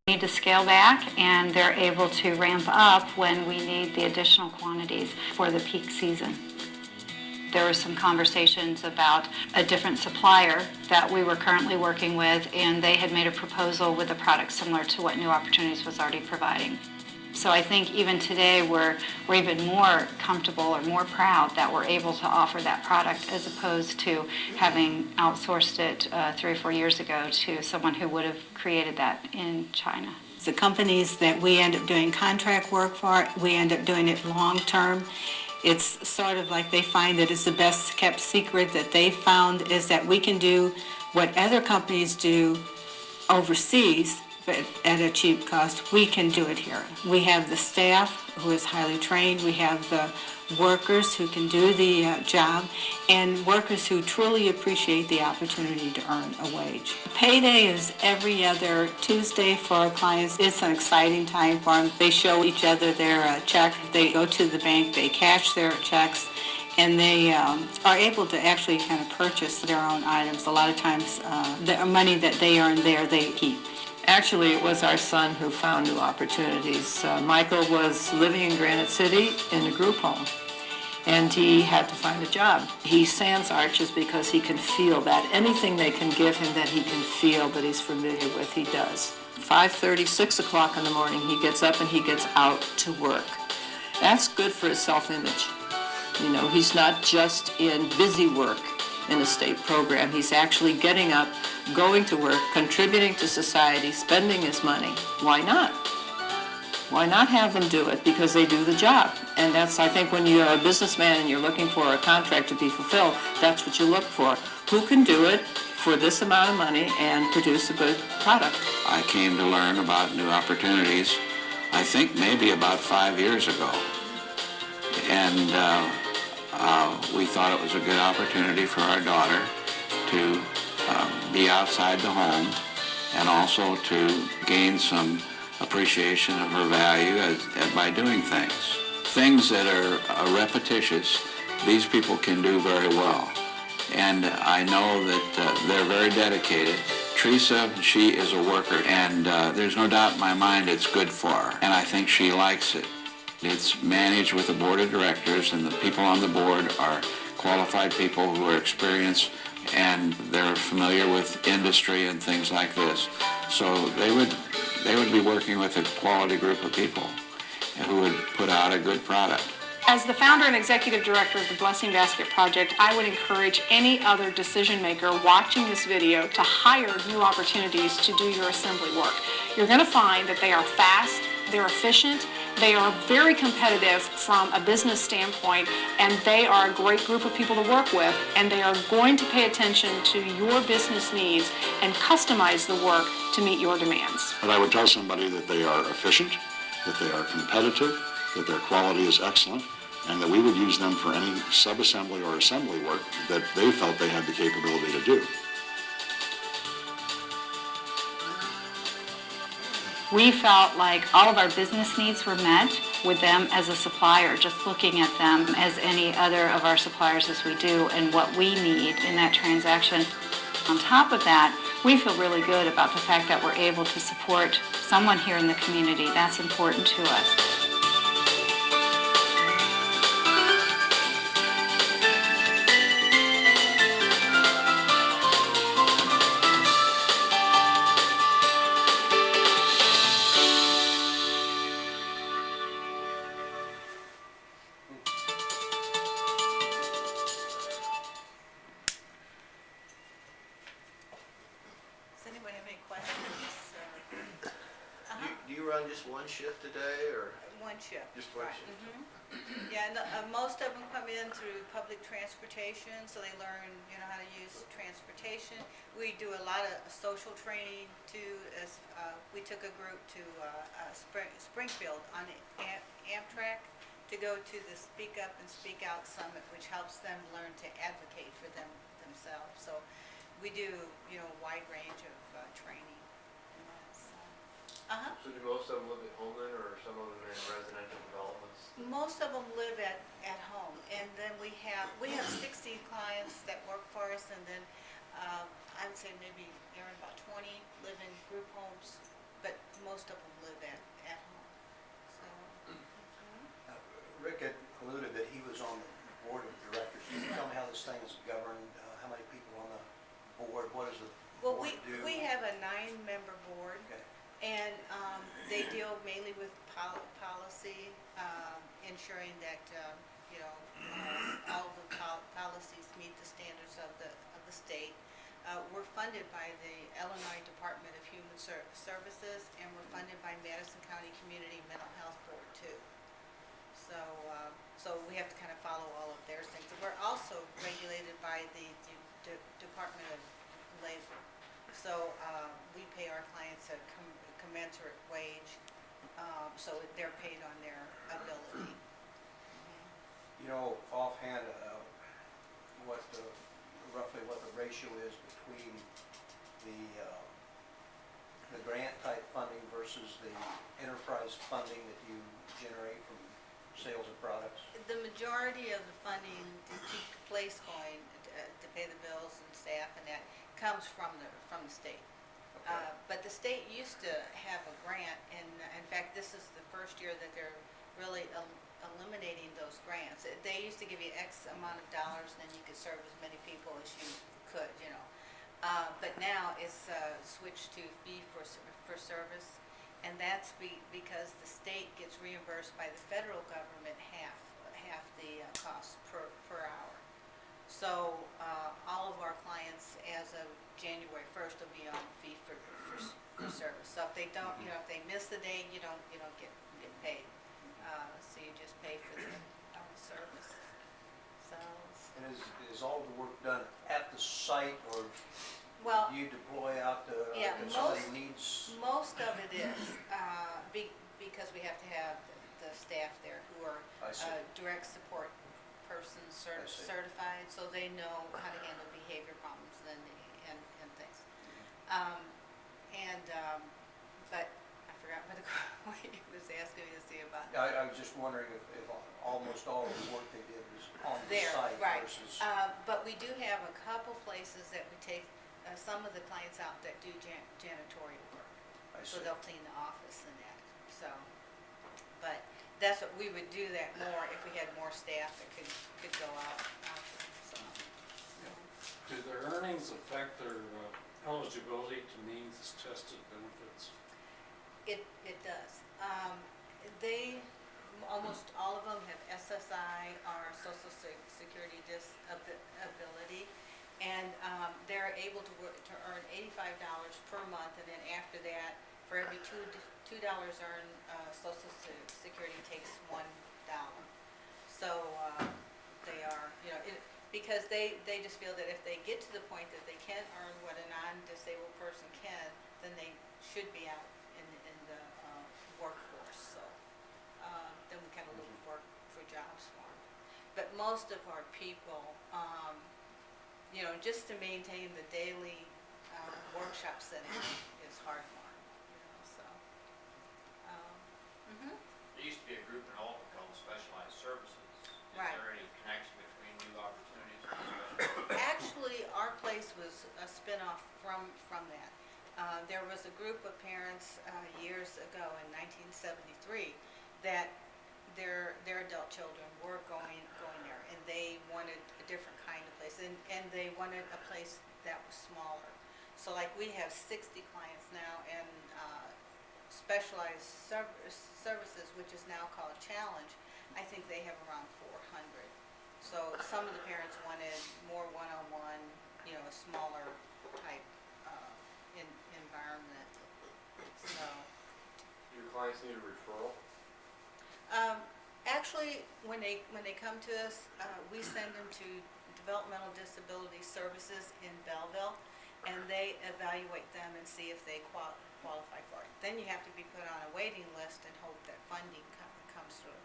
Need to scale back, and they're able to ramp up when we need the additional quantities for the peak season. There were some conversations about a different supplier that we were currently working with, and they had made a proposal with a product similar to what New Opportunities was already providing. So I think even today we're even more comfortable or more proud that we're able to offer that product as opposed to having outsourced it 3 or 4 years ago to someone who would have created that in China. The companies that we end up doing contract work for, we end up doing it long term. It's sort of like they find that it's the best kept secret that they found is that we can do what other companies do overseas, but at a cheap cost. We can do it here. We have the staff who is highly trained. We have the workers who can do the job, and workers who truly appreciate the opportunity to earn a wage. Payday is every other Tuesday for our clients. It's an exciting time for them. They show each other their check. They go to the bank, they cash their checks, and they are able to actually kind of purchase their own items. A lot of times the money that they earn there, they keep. Actually, it was our son who found New Opportunities. Michael was living in Granite City in a group home, and he had to find a job. He sands arches because he can feel that. Anything they can give him that he can feel that he's familiar with, he does. 5:30, 6 o'clock in the morning, he gets up and he gets out to work. That's good for his self-image. You know, he's not just in busy work in a state program. He's actually getting up, going to work, contributing to society, spending his money. Why not? Why not have them do it? Because they do the job. And that's, I think, when you're a businessman and you're looking for a contract to be fulfilled, that's what you look for. Who can do it for this amount of money and produce a good product? I came to learn about New Opportunities, I think maybe about 5 years ago. And we thought it was a good opportunity for our daughter to be outside the home and also to gain some appreciation of her value by doing things. Things that are repetitious, these people can do very well. And I know that they're very dedicated. Teresa, she is a worker, and there's no doubt in my mind it's good for her, and I think she likes it. It's managed with a board of directors, and the people on the board are qualified people who are experienced, and they're familiar with industry and things like this. So they would be working with a quality group of people who would put out a good product. As the founder and executive director of the Blessing Basket Project, I would encourage any other decision maker watching this video to hire New Opportunities to do your assembly work. You're going to find that they are fast, they're efficient, they are very competitive from a business standpoint, and they are a great group of people to work with, and they are going to pay attention to your business needs and customize the work to meet your demands. But I would tell somebody that they are efficient, that they are competitive, that their quality is excellent, and that we would use them for any sub-assembly or assembly work that they felt they had the capability to do. We felt like all of our business needs were met with them as a supplier, just looking at them as any other of our suppliers as we do and what we need in that transaction. On top of that, we feel really good about the fact that we're able to support someone here in the community. That's important to us. Do you run just one shift a day, or? One shift. Just one right. shift. Mm-hmm. Yeah, and most of them come in through public transportation, so they learn, how to use transportation. We do a lot of social training too. As we took a group to Springfield on the Amtrak to go to the Speak Up and Speak Out Summit, which helps them learn to advocate for themselves. So we do, a wide range of training. So do most of them live at home then, or some of them are in residential developments? Most of them live at home, and then we have 60 clients that work for us, and then I would say maybe about 20 live in group homes, but most of them live at home, so. Rick had alluded that he was on the board of directors. Can you tell me how this thing is governed? How many people on the board? What does the Well, board do? we have a 9-member board, Okay. and they deal mainly with policy, ensuring that, you know, all the policies meet the standards of the state. We're funded by the Illinois Department of Human Services, and we're funded by Madison County Community Mental Health Board too. So, so we have to kind of follow all of their things. We're also regulated by the Department of Labor. So we pay our clients a commensurate wage, so they're paid on their ability. You know, offhand, roughly what the ratio is between the grant type funding versus the enterprise funding that you generate from sales of products? The majority of the funding to keep the place going, to pay the bills and staff and that, comes from the state. Okay. But the state used to have a grant, and in fact, this is the first year that they're really eliminating those grants. They used to give you X amount of dollars, and then you could serve as many people as you could, you know. But now it's switched to fee for service, and that's because the state gets reimbursed by the federal government half the cost per hour. So all of our clients, as of January 1st, will be on fee for service. So if they don't, you know, if they miss the day, you don't get paid. So you just pay for the service. So. And is all the work done at the site, or Well, do you deploy out to, yeah, if somebody needs? most of it is because we have to have the staff there who are I see. direct support persons I see. certified, so they know how to handle behavior problems and things. But I forgot what he was asking me to see about. I was just wondering if almost all of the work they did was on the There, site right. versus. But we do have a couple places that we take some of the clients out that do janitorial work. I So see. they'll clean the office and that, so. But that's what, we would do that more if we had more staff that could go out. So. Do their earnings affect their eligibility to means-tested benefits? It does. Almost all of them have SSI or Social Security disability, and they're able to earn $85 per month, and then after that, for every $2 earned, Social Security takes $1. So they are, you know, because they just feel that if they get to the point that they can earn what a non-disabled person can, then they should be out in the workforce. So then we kind of look for jobs for them. But most of our people, you know, just to maintain the daily workshop setting is hard for them. You know, so. There used to be a group in Alton called Specialized Services. Is Right. there any connection between new opportunities and specialized? Actually, our place was a spinoff from that. There was a group of parents years ago in 1973 that their adult children were going there, and they wanted a different kind of place, and they wanted a place that was smaller. So like we have 60 clients now, and Specialized Services, which is now called Challenge, I think they have around 400. So some of the parents wanted more one-on-one, you know, a smaller type environment. So. Your clients need a referral? Actually, when they come to us, we send them to Developmental Disability Services in Belleville, and they evaluate them and see if they qualify for it. Then you have to be put on a waiting list and hope that funding comes through.